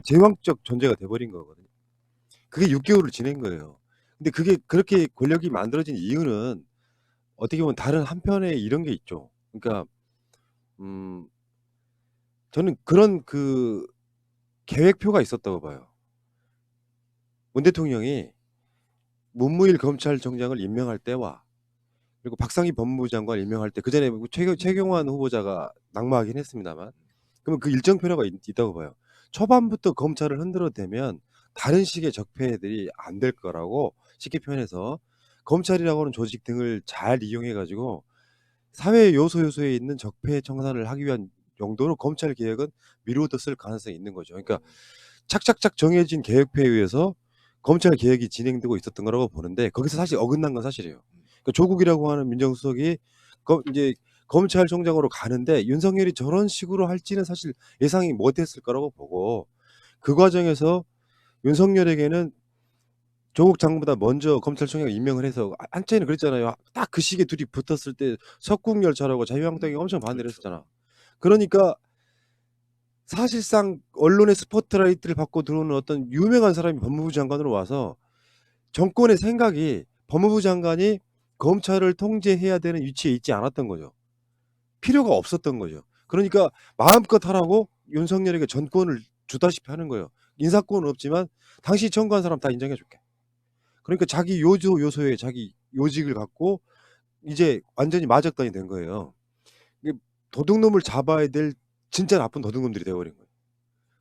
제왕적 존재가 돼버린 거거든요. 그게 6개월을 지낸 거예요. 근데 그게 그렇게 권력이 만들어진 이유는 어떻게 보면 다른 한편에 이런 게 있죠. 그러니까 음 저는 그런 그 계획표가 있었다고 봐요. 문 대통령이 문무일 검찰총장을 임명할 때와 그리고 박상희 법무부 장관을 임명할 때 그전에 최경환 후보자가 낙마하긴 했습니다만 그러면 그 일정 편차가 있다고 봐요. 초반부터 검찰을 흔들어대면 다른 식의 적폐들이 안 될 거라고 쉽게 표현해서 검찰이라고 하는 조직 등을 잘 이용해 가지고 사회 요소에 있는 적폐 청산을 하기 위한 용도로 검찰 개혁은 미루어뒀을 가능성이 있는 거죠. 그러니까 착착착 정해진 계획표에 의해서 검찰 개혁이 진행되고 있었던 거라고 보는데 거기서 사실 어긋난 건 사실이에요. 그러니까 조국이라고 하는 민정수석이 이제 검찰총장으로 가는데 윤석열이 저런 식으로 할지는 사실 예상이 못했을 거라고 보고 그 과정에서 윤석열에게는 조국 장관보다 먼저 검찰총장을 임명을 해서 한때는 그랬잖아요. 딱 그 시기에 둘이 붙었을 때 석궁열차라고 자유한국당이 엄청 반대를 그렇죠. 했었잖아. 그러니까 사실상 언론의 스포트라이트를 받고 들어오는 어떤 유명한 사람이 법무부 장관으로 와서 정권의 생각이 법무부 장관이 검찰을 통제해야 되는 위치에 있지 않았던 거죠. 필요가 없었던 거죠. 그러니까 마음껏 하라고 윤석열에게 전권을 주다시피 하는 거예요. 인사권은 없지만 당신이 청구한 사람 다 인정해 줄게. 그러니까 자기 요소에 자기 요직을 갖고 이제 완전히 마적단이 된 거예요. 이게 도둑놈을 잡아야 될 진짜 나쁜 도둑놈들이 돼 버린 거예요.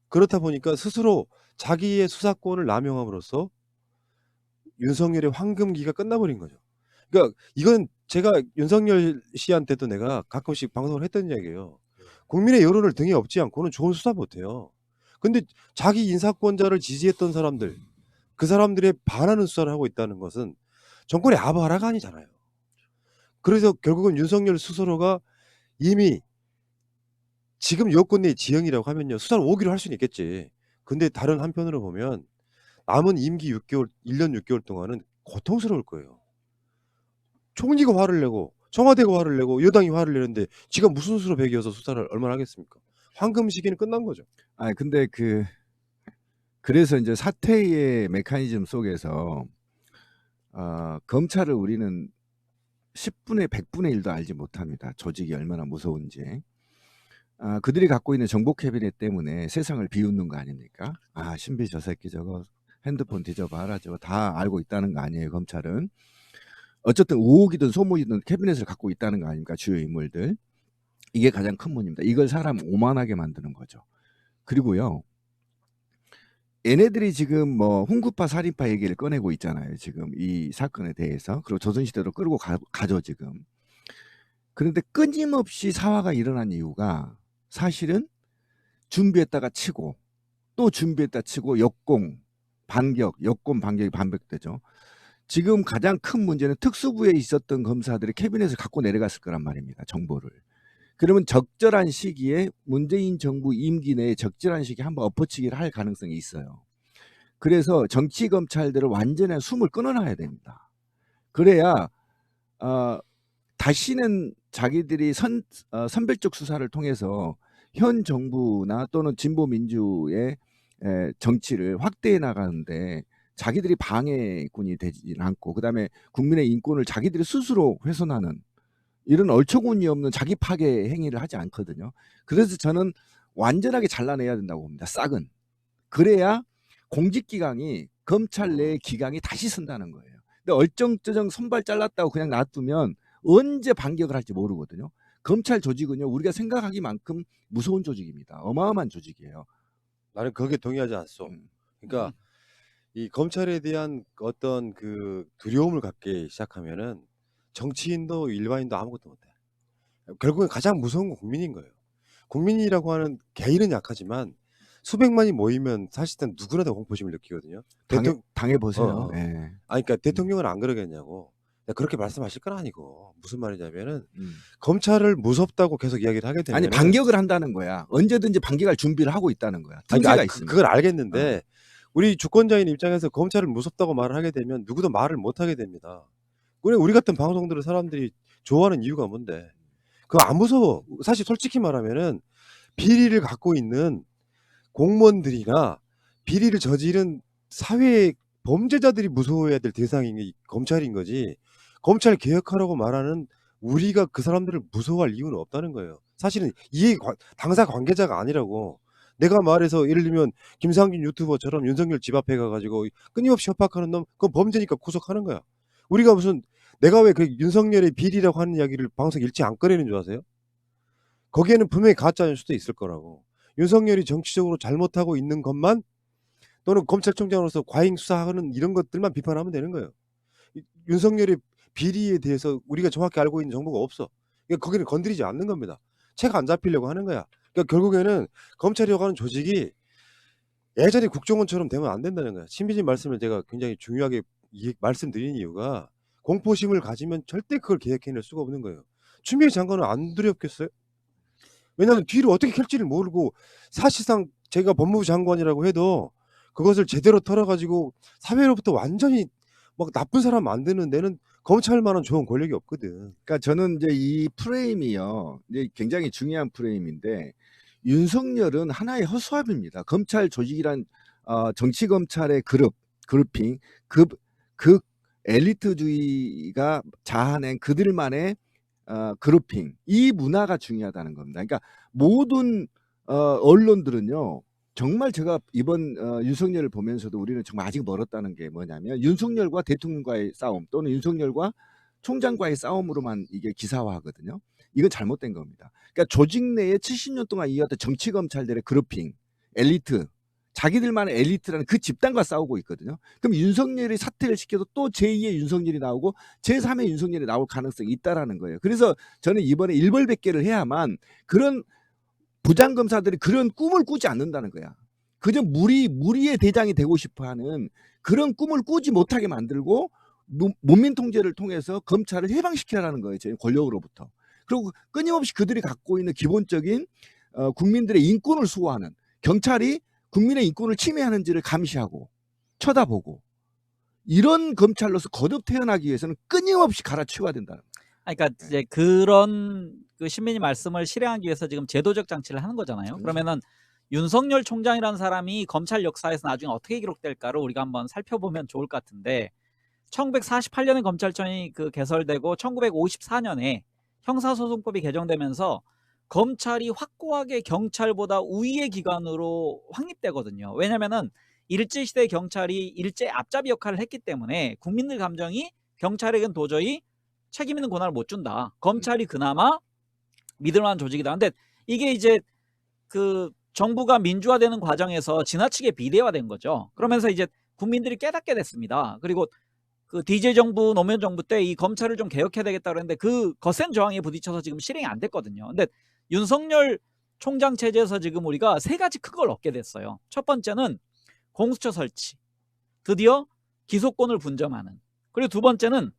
그렇다 보니까 스스로 자기의 수사권을 남용함으로써 윤석열의 황금기가 끝나버린 거죠. 그러니까 이건 제가 윤석열 씨한테도 내가 가끔씩 방송을 했던 이야기예요. 국민의 여론을 등에 업지 않고는 좋은 수사 못 해요. 근데 자기 인사권자를 지지했던 사람들, 그 사람들에 반하는 수사를 하고 있다는 것은 정권의 아바라가 아니잖아요. 그래서 결국은 윤석열 스스로가 이미 지금 여권 내 지형이라고 하면요. 수사를 5기로 할 수는 있겠지. 근데 다른 한편으로 보면 남은 임기 6개월, 1년 6개월 동안은 고통스러울 거예요. 총리가 화를 내고 청와대가 화를 내고 여당이 화를 내는데 지가 무슨 수로 배기어서 수사를 얼마나 하겠습니까? 황금 시기는 끝난 거죠. 아 근데 그래서 이제 사태의 메커니즘 속에서 검찰을 우리는 10분의 100분의 1도 알지 못합니다. 조직이 얼마나 무서운지. 그들이 갖고 있는 정보 캐비넷 때문에 세상을 비웃는 거 아닙니까? 신비 저 새끼 저거 핸드폰 뒤져봐라 저거 다 알고 있다는 거 아니에요, 검찰은. 어쨌든 우혹이든 소문이든 캐비넷을 갖고 있다는 거 아닙니까, 주요 인물들. 이게 가장 큰 문제입니다. 이걸 사람 오만하게 만드는 거죠. 그리고요, 얘네들이 지금 뭐 훈구파 살인파 얘기를 꺼내고 있잖아요, 지금 이 사건에 대해서. 그리고 조선시대로 끌고 가죠 지금. 그런데 끊임없이 사화가 일어난 이유가 사실은 준비했다가 치고 또 준비했다 치고 역공 반격이 반복되죠. 지금 가장 큰 문제는 특수부에 있었던 검사들이 캐비넷을 갖고 내려갔을 거란 말입니다, 정보를. 그러면 적절한 시기에 문재인 정부 임기 내에 적절한 시기에 한번 엎어치기를 할 가능성이 있어요. 그래서 정치검찰들을 완전히 숨을 끊어놔야 됩니다. 그래야 다시는 자기들이 선별적 수사를 통해서 현 정부나 또는 진보민주의 정치를 확대해 나가는데 자기들이 방해꾼이 되지 않고, 그다음에 국민의 인권을 자기들이 스스로 훼손하는 이런 얼처구니 없는 자기 파괴 행위를 하지 않거든요. 그래서 저는 완전하게 잘라내야 된다고 봅니다, 싹은. 그래야 공직기강이 검찰 내 기강이 다시 선다는 거예요. 근데 얼쩡쩌정 손발 잘랐다고 그냥 놔두면 언제 반격을 할지 모르거든요. 검찰 조직은요, 우리가 생각하기만큼 무서운 조직입니다. 어마어마한 조직이에요. 나는 거기에 동의하지 않소. 그러니까 이 검찰에 대한 어떤 그 두려움을 갖기 시작하면은 정치인도 일반인도 아무것도 못해. 결국엔 가장 무서운 건 국민인 거예요. 국민이라고 하는 개인은 약하지만 수백만이 모이면 사실상 누구나 다 공포심을 느끼거든요. 당해보세요. 예. 그러니까 대통령은 안 그러겠냐고. 그렇게 말씀하실 건 아니고 무슨 말이냐면은 음. 검찰을 무섭다고 계속 이야기를 하게 되면 아니 반격을 한다는 거야. 언제든지 반격할 준비를 하고 있다는 거야. 틈새가 있으면. 그걸 알겠는데 우리 주권자인 입장에서 검찰을 무섭다고 말을 하게 되면 누구도 말을 못 하게 됩니다. 우리 같은 방송들을 사람들이 좋아하는 이유가 뭔데? 그거 안 무서워. 사실 솔직히 말하면은 비리를 갖고 있는 공무원들이나 비리를 저지른 사회의 범죄자들이 무서워해야 될 대상인 게 검찰인 거지. 검찰 개혁하라고 말하는 우리가 그 사람들을 무서워할 이유는 없다는 거예요. 사실은 당사 관계자가 아니라고. 내가 말해서 예를 들면 김상균 유튜버처럼 윤석열 집 앞에 가가지고 끊임없이 협박하는 놈, 그건 범죄니까 구속하는 거야. 우리가 무슨 내가 왜 그 윤석열의 비리라고 하는 이야기를 방송 일치 안 꺼내는 줄 아세요? 거기에는 분명히 가짜일 수도 있을 거라고. 윤석열이 정치적으로 잘못하고 있는 것만 또는 검찰총장으로서 과잉 수사하는 이런 것들만 비판하면 되는 거예요. 윤석열의 비리에 대해서 우리가 정확히 알고 있는 정보가 없어. 그러니까 거기는 건드리지 않는 겁니다. 책 안 잡히려고 하는 거야. 그러니까 결국에는 검찰이라고 하는 조직이 예전에 국정원처럼 되면 안 된다는 거야. 신비님 말씀을 제가 굉장히 중요하게 말씀드리는 이유가 공포심을 가지면 절대 그걸 계획해낼 수가 없는 거예요. 추미애 장관은 안 두렵겠어요? 왜냐하면 뒤를 어떻게 캘지를 모르고 사실상 제가 법무부 장관이라고 해도 그것을 제대로 털어가지고 사회로부터 완전히 막 나쁜 사람 만드는 데는 검찰만한 좋은 권력이 없거든. 그러니까 저는 이제 이 프레임이요, 이제 굉장히 중요한 프레임인데 윤석열은 하나의 허수아비입니다. 검찰 조직이란 정치 검찰의 그룹핑, 그 엘리트주의가 자아낸 그들만의 그룹핑, 이 문화가 중요하다는 겁니다. 그러니까 모든 언론들은요, 정말 제가 이번 윤석열을 보면서도 우리는 정말 아직 멀었다는 게 뭐냐면 윤석열과 대통령과의 싸움 또는 윤석열과 총장과의 싸움으로만 이게 기사화하거든요. 이건 잘못된 겁니다. 그러니까 조직 내에 70년 동안 이어왔던 정치 검찰들의 그룹핑, 엘리트, 자기들만의 엘리트라는 그 집단과 싸우고 있거든요. 그럼 윤석열이 사퇴를 시켜도 또 제2의 윤석열이 나오고 제3의 윤석열이 나올 가능성이 있다라는 거예요. 그래서 저는 이번에 일벌백계를 해야만 그런 부장검사들이 그런 꿈을 꾸지 않는다는 거야. 그저 무리의 대장이 되고 싶어하는 그런 꿈을 꾸지 못하게 만들고 문민 통제를 통해서 검찰을 해방시키라는 거예요. 저희 권력으로부터. 그리고 끊임없이 그들이 갖고 있는 기본적인 국민들의 인권을 수호하는, 경찰이 국민의 인권을 침해하는지를 감시하고 쳐다보고, 이런 검찰로서 거듭 태어나기 위해서는 끊임없이 갈아치워야 된다는 거예요. 그러니까 이제 그런 그 신민이 말씀을 실행하기 위해서 지금 제도적 장치를 하는 거잖아요. 그러면은 윤석열 총장이라는 사람이 검찰 역사에서 나중에 어떻게 기록될까를 우리가 한번 살펴보면 좋을 것 같은데, 1948년에 검찰청이 개설되고 1954년에 형사소송법이 개정되면서 검찰이 확고하게 경찰보다 우위의 기관으로 확립되거든요. 왜냐면은 일제시대 경찰이 일제 앞잡이 역할을 했기 때문에 국민들 감정이 경찰에겐 도저히 책임 있는 권한을 못 준다. 검찰이 그나마 믿을만한 조직이다. 근데 이게 이제 정부가 민주화되는 과정에서 지나치게 비대화된 거죠. 그러면서 이제 국민들이 깨닫게 됐습니다. 그리고 DJ 정부, 노무현 정부 때 이 검찰을 좀 개혁해야 되겠다 그랬는데 그 거센 저항에 부딪혀서 지금 실행이 안 됐거든요. 근데 윤석열 총장 체제에서 지금 우리가 세 가지 큰 걸 얻게 됐어요. 첫 번째는 공수처 설치, 드디어 기소권을 분점하는, 그리고 두 번째는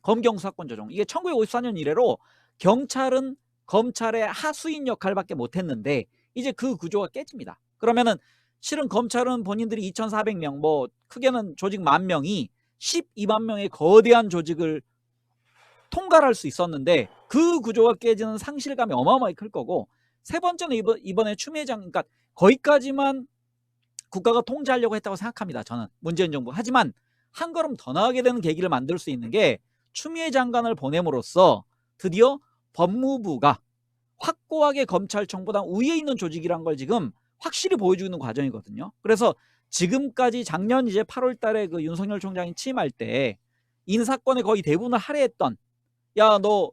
검경 수사권 조정. 이게 1954년 이래로 경찰은 검찰의 하수인 역할밖에 못했는데 이제 그 구조가 깨집니다. 그러면은 실은 검찰은 본인들이 2,400명, 뭐 크게는 조직 10,000명이 12만 명의 거대한 조직을 통과할 수 있었는데 그 구조가 깨지는 상실감이 어마어마하게 클 거고, 세 번째는 이번에 추미애 장관, 그러니까 거기까지만 국가가 통제하려고 했다고 생각합니다. 저는 문재인 정부. 하지만 한 걸음 더 나아가게 되는 계기를 만들 수 있는 게 추미애 장관을 보냄으로써 드디어 법무부가 확고하게 검찰청보다 우위에 있는 조직이란 걸 지금 확실히 보여주는 과정이거든요. 그래서 지금까지 작년 이제 8월 달에 윤석열 총장이 취임할 때 인사권의 거의 대부분을 할애했던, 야, 너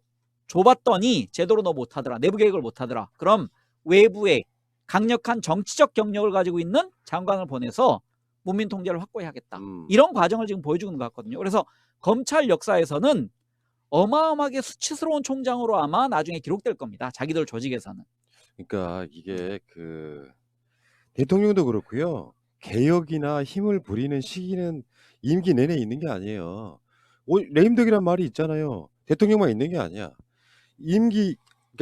줘봤더니 제대로 너 못하더라, 내부 계획을 못하더라, 그럼 외부에 강력한 정치적 경력을 가지고 있는 장관을 보내서 문민 통제를 확고히 하겠다, 이런 과정을 지금 보여주는 것 같거든요. 그래서 검찰 역사에서는 어마어마하게 수치스러운 총장으로 아마 나중에 기록될 겁니다. 자기들 조직에서는. 그러니까 이게 대통령도 그렇고요. 개혁이나 힘을 부리는 시기는 임기 내내 있는 게 아니에요. 레임덕이란 말이 있잖아요. 대통령만 있는 게 아니야. 그러니까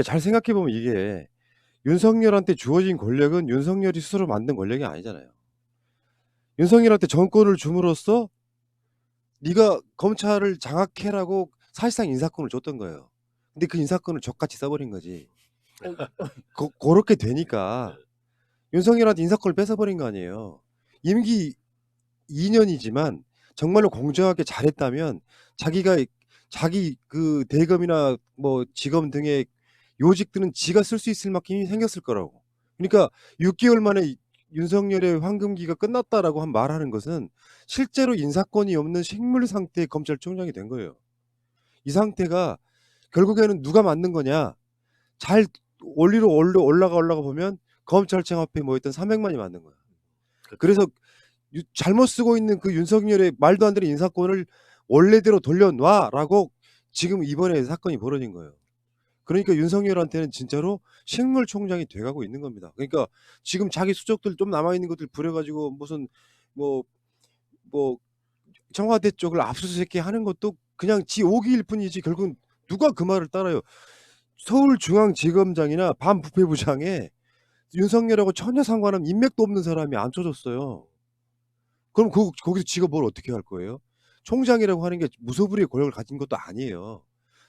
잘 생각해 보면 이게 윤석열한테 주어진 권력은 윤석열이 스스로 만든 권력이 아니잖아요. 윤석열한테 정권을 줌으로써 네가 검찰을 장악해라고 사실상 인사권을 줬던 거예요. 근데 그 인사권을 적같이 써버린 거지. 그렇게 되니까 윤석열한테 인사권을 뺏어버린 거 아니에요. 임기 2년이지만 정말로 공정하게 잘했다면 자기 그 대검이나 뭐 지검 등의 요직들은 지가 쓸 수 있을 만큼이 생겼을 거라고. 그러니까 6개월 만에 윤석열의 황금기가 끝났다라고 말하는 것은 실제로 인사권이 없는 식물 상태의 검찰총장이 된 거예요. 이 상태가 결국에는 누가 만든 거냐? 잘 원리로 올라가 보면 검찰청 앞에 모였던 300만이 만든 거야. 그래서 잘못 쓰고 있는 그 윤석열의 말도 안 되는 인사권을 원래대로 돌려놔라고 지금 이번에 사건이 벌어진 거예요. 그러니까 윤석열한테는 진짜로 식물 총장이 돼가고 있는 겁니다. 그러니까 지금 자기 수족들 좀 남아 있는 것들 부려가지고 무슨 뭐 청와대 쪽을 압수수색 하는 것도 그냥 지 오기일 뿐이지 결국은 누가 그 말을 따라요. 서울중앙지검장이나 반부패부장에 윤석열하고 전혀 상관없는 인맥도 없는 사람이 앉혀졌어요. 그럼 거기서 지가 뭘 어떻게 할 거예요? 총장이라고 하는 게 무소불위의 권력을 가진 것도 아니에요.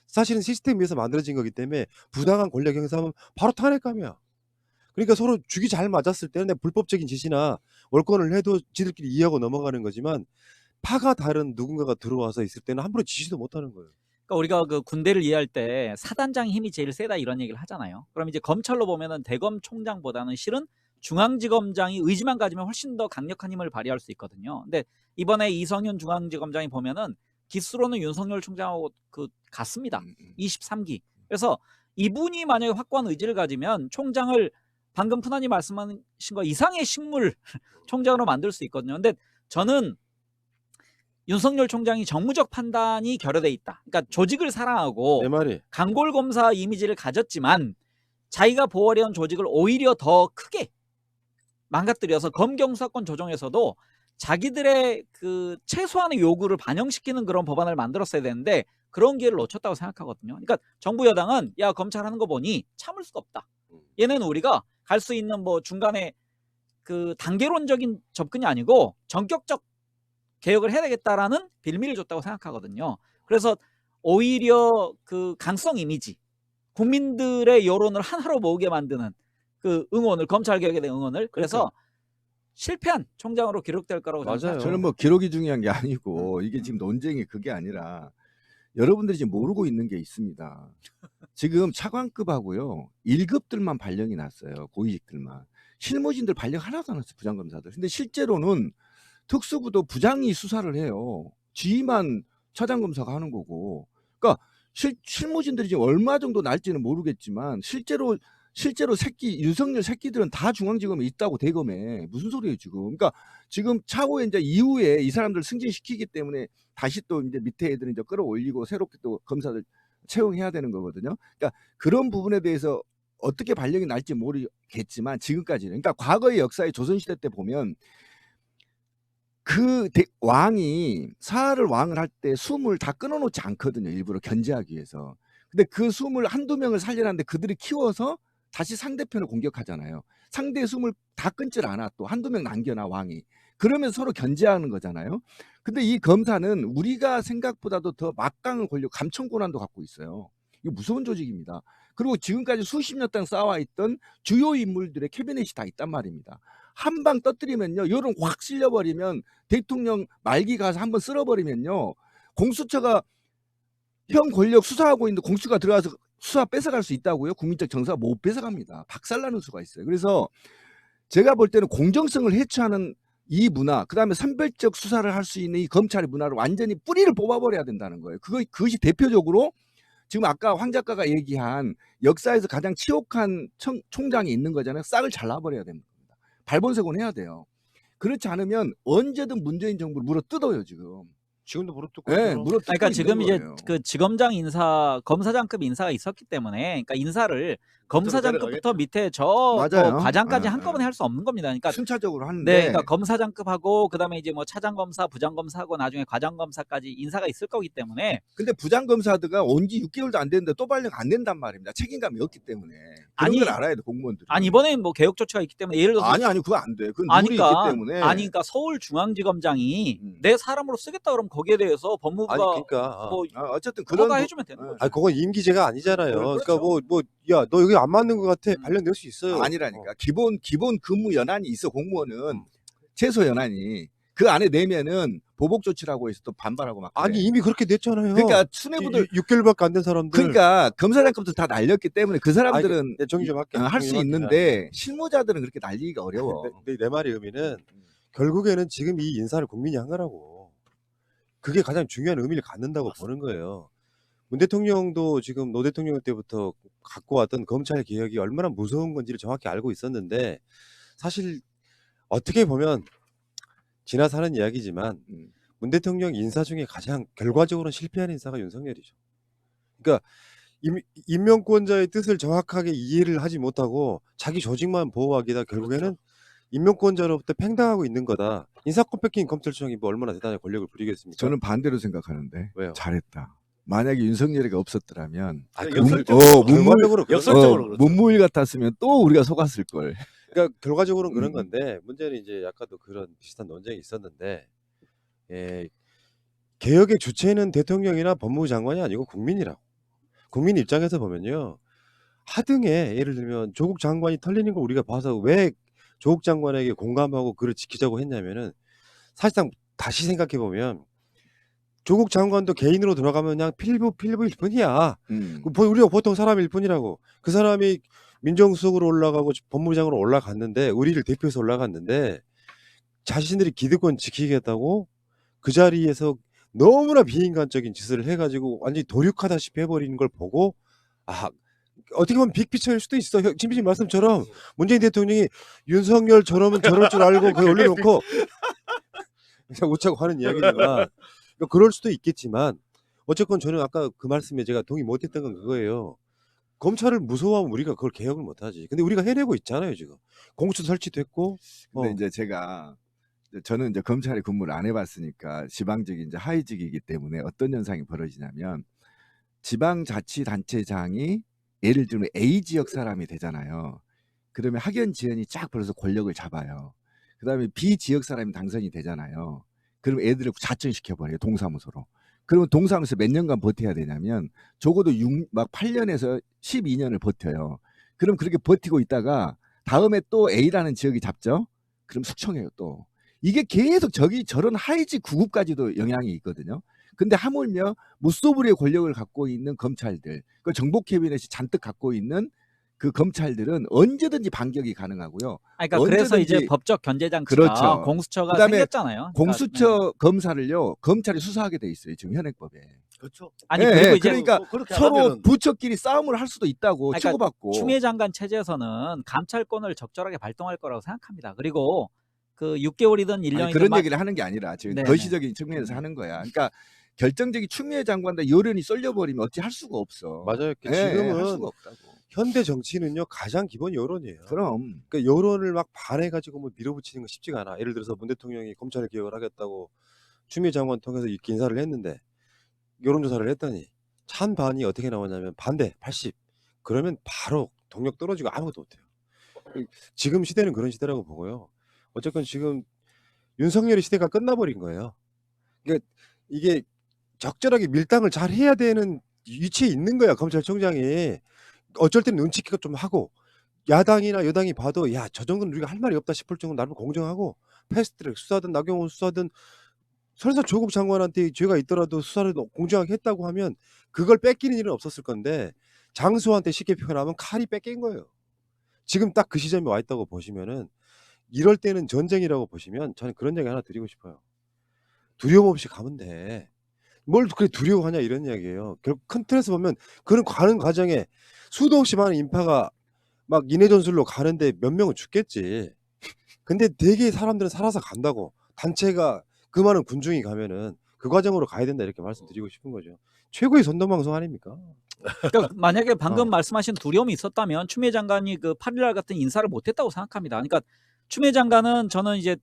사실은 시스템 위에서 만들어진 거기 때문에 부당한 권력 행사하면 바로 탄핵감이야. 그러니까 서로 죽이 잘 맞았을 때는 불법적인 짓이나 월권을 해도 지들끼리 이해하고 넘어가는 거지만 파가 다른 누군가가 들어와서 있을 때는 함부로 지시도 못하는 거예요. 그러니까 우리가 그 군대를 이해할 때 사단장의 힘이 제일 세다 이런 얘기를 하잖아요. 그럼 이제 검찰로 보면은 대검 총장보다는 실은 중앙지검장이 의지만 가지면 훨씬 더 강력한 힘을 발휘할 수 있거든요. 근데 이번에 이성윤 중앙지검장이 보면은 기수로는 윤석열 총장하고 그 같습니다. 23기. 그래서 이분이 만약에 확고한 의지를 가지면 총장을 방금 푸나님 말씀하신 거 이상의 식물 총장으로 만들 수 있거든요. 근데 저는 윤석열 총장이 정무적 판단이 결여돼 있다. 그러니까 조직을 사랑하고 내 말이. 강골검사 이미지를 가졌지만 자기가 보호하려는 조직을 오히려 더 크게 망가뜨려서 검경수사권 조정에서도 자기들의 그 최소한의 요구를 반영시키는 그런 법안을 만들었어야 되는데 그런 기회를 놓쳤다고 생각하거든요. 그러니까 정부 여당은 야 검찰 하는 거 보니 참을 수가 없다. 얘는 우리가 갈 수 있는 뭐 중간에 그 단계론적인 접근이 아니고 전격적 개혁을 해야 되겠다라는 빌미를 줬다고 생각하거든요. 그래서 오히려 그 강성 이미지, 국민들의 여론을 하나로 모으게 만드는 그 응원을 검찰 개혁에 대한 응원을 그래서 실패한 총장으로 기록될 거라고 맞아요. 생각합니다. 저는 뭐 기록이 중요한 게 아니고 이게 지금 논쟁이 그게 아니라 여러분들이 지금 모르고 있는 게 있습니다. 지금 차관급하고요 1급들만 발령이 났어요. 고위직들만. 실무진들 발령 하나도 안 났어요. 부장검사들. 근데 실제로는 특수부도 부장이 수사를 해요. 지휘만 차장검사가 하는 거고. 그러니까 실무진들이 지금 얼마 정도 날지는 모르겠지만 실제로 윤석열 새끼들은 다 중앙지검에 있다고 대검에. 무슨 소리예요 지금. 그러니까 지금 차후에 이제 이후에 이 사람들 승진시키기 때문에 다시 또 이제 밑에 애들은 이제 끌어올리고 새롭게 또 검사들 채용해야 되는 거거든요. 그러니까 그런 부분에 대해서 어떻게 발령이 날지 모르겠지만 지금까지는. 그러니까 과거의 역사의 조선시대 때 보면 그 왕이 사활을 왕을 할 때 숨을 다 끊어놓지 않거든요. 일부러 견제하기 위해서. 근데 그 숨을 한두 명을 살리라는데 그들이 키워서 다시 상대편을 공격하잖아요. 상대의 숨을 다 끊질 않아. 또 한두 명 남겨놔 왕이. 그러면서 서로 견제하는 거잖아요. 근데 이 검사는 우리가 생각보다도 더 막강한 권력, 감청 권한도 갖고 있어요. 이거 무서운 조직입니다. 그리고 지금까지 수십 년 동안 쌓아있던 주요 인물들의 캐비넷이 다 있단 말입니다. 한 방 떠뜨리면요, 여론 확 실려버리면 대통령 말기 가서 한번 쓸어버리면요, 공수처가 형 권력 수사하고 있는데 공수처가 들어가서 수사 뺏어갈 수 있다고요? 국민적 정서가 못 뺏어갑니다. 박살나는 수가 있어요. 그래서 제가 볼 때는 공정성을 해치하는 이 문화, 그 다음에 선별적 수사를 할 수 있는 이 검찰의 문화를 완전히 뿌리를 뽑아버려야 된다는 거예요. 그것이 대표적으로 지금 아까 황 작가가 얘기한 역사에서 가장 치욕한 총장이 있는 거잖아요. 싹을 잘라버려야 됩니다. 발본색원 해야 돼요. 그렇지 않으면 언제든 문재인 정부를 물어뜯어요 지금. 지금도 물어뜯고 네, 있죠. 물어뜯고 그러니까 지금 있는 이제 거예요. 그 지검장 인사, 검사장급 인사가 있었기 때문에, 그러니까 인사를 검사장급부터 밑에 저 맞아요. 과장까지 네, 한꺼번에 네. 할 수 없는 겁니다. 그러니까 순차적으로 하는데. 네, 그러니까 검사장급하고 그다음에 이제 뭐 차장검사, 부장검사하고 나중에 과장검사까지 인사가 있을 거기 때문에. 근데 부장검사들가 온 지 6개월도 안 됐는데 또 발령 안 된단 말입니다. 책임감이 없기 때문에. 그런 걸 알아야 돼 공무원들이. 아니 이번엔 뭐 개혁 조치가 있기 때문에 예를 들어서 아니 그거 안 돼. 그건 룰이 있기 때문에. 그러니까 서울중앙지검장이 내 사람으로 쓰겠다 그러면 거기에 대해서 법무부가 아니 그러니까 뭐 어쨌든 그런 허가해주면 되는 거죠. 아니 그건 임기제가 아니잖아요. 그렇죠. 그러니까 야 너 여기 안 맞는 것 같아 발령될 수 있어요. 아니라니까. 기본 근무 연한이 있어 공무원은. 최소 연한이 그 안에 내면은 보복 조치라고 해서 또 반발하고 막. 아니 그래. 이미 그렇게 냈잖아요. 그러니까 수뇌부들 6개월밖에 안 된 사람들. 그러니까 검사장급도 다 날렸기 때문에 그 사람들은 네, 정리 좀 할게. 할 수 있는데 실무자들은 그렇게 날리기가 어려워. 내 말의 의미는 결국에는 지금 이 인사를 국민이 한 거라고. 그게 가장 중요한 의미를 갖는다고 보는 거예요. 문 대통령도 지금 노 대통령 때부터 갖고 왔던 검찰 개혁이 얼마나 무서운 건지를 정확히 알고 있었는데 사실 어떻게 보면 지나사는 이야기지만 문 대통령 인사 중에 가장 결과적으로는 실패한 인사가 윤석열이죠. 그러니까 임명권자의 뜻을 정확하게 이해를 하지 못하고 자기 조직만 보호하기다 결국에는 임명권자로부터 팽당하고 있는 거다. 인사권 뺏긴 검찰청이 뭐 얼마나 대단한 권력을 부리겠습니까? 저는 반대로 생각하는데. 왜요? 잘했다. 만약에 윤석열이가 없었더라면 결과적으로 문무일 같았으면 또 우리가 속았을 걸. 그러니까 결과적으로는 그런 건데 문제는 이제 아까도 그런 비슷한 논쟁이 있었는데 개혁의 주체는 대통령이나 법무부 장관이 아니고 국민이라고. 국민 입장에서 보면요. 하등에 예를 들면 조국 장관이 털리는 걸 우리가 봐서 왜 조국 장관에게 공감하고 그를 지키자고 했냐면은 사실상 다시 생각해 보면 조국 장관도 개인으로 들어가면 그냥 필부일 뿐이야. 우리가 보통 사람일 뿐이라고. 그 사람이 민정수석으로 올라가고 법무부장으로 올라갔는데 우리를 대표해서 올라갔는데 자신들이 기득권 지키겠다고 그 자리에서 너무나 비인간적인 짓을 해가지고 완전히 도륙하다시피 해버리는 걸 보고 어떻게 보면 빅피처일 수도 있어. 진비님 말씀처럼 문재인 대통령이 윤석열처럼은 저럴 줄 알고 그걸 올려놓고 그냥 웃자고 하는 이야기지만 그럴 수도 있겠지만 어쨌건 저는 아까 그 말씀에 제가 동의 못했던 건 그거예요. 검찰을 무서워하면 우리가 그걸 개혁을 못하지. 근데 우리가 해내고 있잖아요 지금. 공수처 설치됐고. 근데 이제 저는 이제 검찰에 근무를 안 해봤으니까 지방직이 이제 하위직이기 때문에 어떤 현상이 벌어지냐면 지방자치단체장이 예를 들면 A 지역 사람이 되잖아요. 그러면 학연 지연이 쫙 벌어서 권력을 잡아요. 그다음에 B 지역 사람이 당선이 되잖아요. 그럼 애들을 자천시켜버려요. 동사무소로. 그러면 동사무소 몇 년간 버텨야 되냐면 적어도 8년에서 12년을 버텨요. 그럼 그렇게 버티고 있다가 다음에 또 A라는 지역이 잡죠. 그럼 숙청해요 또. 이게 계속 저런 하이직 9급까지도 영향이 있거든요. 근데 하물며 무소불위의 권력을 갖고 있는 검찰들, 그 정보 캐비넷이 잔뜩 갖고 있는 그 검찰들은 언제든지 반격이 가능하고요. 그러니까 그래서 이제 법적 견제 장치가 그렇죠. 공수처가 그다음에 생겼잖아요. 공수처 검사를요 검찰이 수사하게 돼 있어요 지금 현행법에. 그렇죠. 아니 네, 그리고 이제 그러니까 서로 부처끼리 싸움을 할 수도 있다고 그러니까 치고받고. 추미애 장관 체제에서는 감찰권을 적절하게 발동할 거라고 생각합니다. 그리고 그 6개월이든 1년이든 그런 얘기를 하는 게 아니라 지금 네네. 거시적인 측면에서 하는 거야. 그러니까 결정적인 추미애 장관과 여론이 쏠려버리면 어찌 할 수가 없어. 맞아요. 네, 할 지금은 수가 없다고. 현대 정치는요 가장 기본 여론이에요. 그럼 그러니까 여론을 막 반해가지고 뭐 밀어붙이는 거 쉽지가 않아. 예를 들어서 문 대통령이 검찰 개혁을 하겠다고 추미애 장관 통해서 이렇게 인사를 했는데 여론조사를 했더니 찬반이 어떻게 나오냐면 반대 80. 그러면 바로 동력 떨어지고 아무것도 못해요. 지금 시대는 그런 시대라고 보고요. 어쨌건 지금 윤석열의 시대가 끝나버린 거예요. 그러니까 이게 적절하게 밀당을 잘 해야 되는 위치에 있는 거야 검찰총장이. 어쩔 때는 눈치껏 좀 하고 야당이나 여당이 봐도 야 저 정도는 우리가 할 말이 없다 싶을 정도로 나름 공정하고 패스트트랙 수사든 나경원 수사든 설사 조국 장관한테 죄가 있더라도 수사를 공정하게 했다고 하면 그걸 뺏기는 일은 없었을 건데 장수한테 쉽게 표현하면 칼이 뺏긴 거예요. 지금 딱 그 시점에 와 있다고 보시면은 이럴 때는 전쟁이라고 보시면 저는 그런 얘기 하나 드리고 싶어요. 두려움 없이 가면 돼. 뭘 그렇게 두려워하냐 이런 이야기예요. 결국 큰 틀에서 보면 그런 가는 과정에 수도 없이 많은 인파가 막 인해전술로 가는데 몇 명은 죽겠지. 근데 되게 사람들은 살아서 간다고. 단체가 그 많은 군중이 가면은 그 과정으로 가야 된다 이렇게 말씀드리고 싶은 거죠. 최고의 선동방송 아닙니까? 그러니까 만약에 방금 말씀하신 두려움이 있었다면 추미애 장관이 그 8일날 같은 인사를 못했다고 생각합니다. 그러니까 추미애 장관은 저는 이제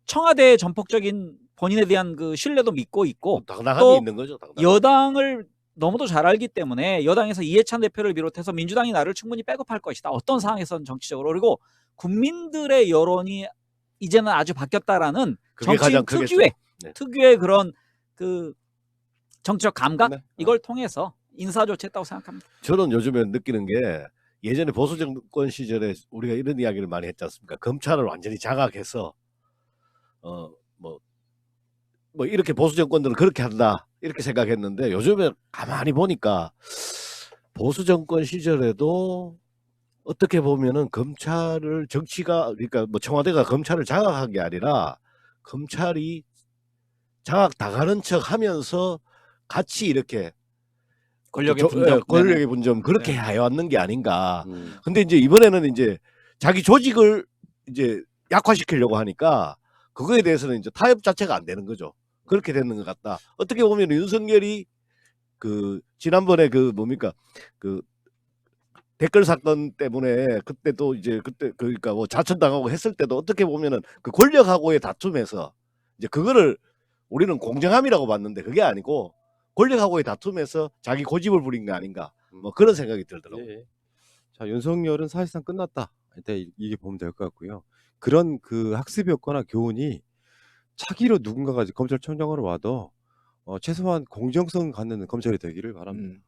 청와대의 전폭적인 본인에 대한 그 신뢰도 믿고 있고 당당함이 또 있는 거죠. 당당함. 여당을 너무도 잘 알기 때문에 여당에서 이해찬 대표를 비롯해서 민주당이 나를 충분히 백업할 것이다. 어떤 상황에서는 정치적으로. 그리고 국민들의 여론이 이제는 아주 바뀌었다라는 그게 정치인 가장 크겠죠. 특유의 그런 그 정치적 감각 네. 이걸 통해서 인사 조치했다고 생각합니다. 저는 요즘에 느끼는 게 예전에 보수 정권 시절에 우리가 이런 이야기를 많이 했지 않습니까? 검찰을 완전히 장악해서 뭐 이렇게 보수 정권들은 그렇게 한다 이렇게 생각했는데 요즘에 가만히 보니까 보수 정권 시절에도 어떻게 보면은 검찰을 정치가 그러니까 뭐 청와대가 검찰을 장악한 게 아니라 검찰이 장악 당하는 척하면서 같이 이렇게 권력의 분점. 권력의 분점 그렇게 네. 해왔는 게 아닌가. 음. 근데 이제 이번에는 이제 자기 조직을 이제 약화시키려고 하니까 그거에 대해서는 이제 타협 자체가 안 되는 거죠. 그렇게 되는 것 같다. 어떻게 보면 윤석열이 그 지난번에 그 뭡니까 그 댓글 사건 때문에 그때 또 이제 그때 그러니까 뭐 자천당하고 했을 때도 어떻게 보면은 그 권력하고의 다툼에서 이제 그거를 우리는 공정함이라고 봤는데 그게 아니고 권력하고의 다툼에서 자기 고집을 부린 게 아닌가 뭐 그런 생각이 들더라고요. 예. 자, 윤석열은 사실상 끝났다. 일단 이게 보면 될 것 같고요. 그런 그 학습이었거나 교훈이 차기로 누군가가 이제 검찰총장으로 와도 최소한 공정성 갖는 검찰이 되기를 바랍니다.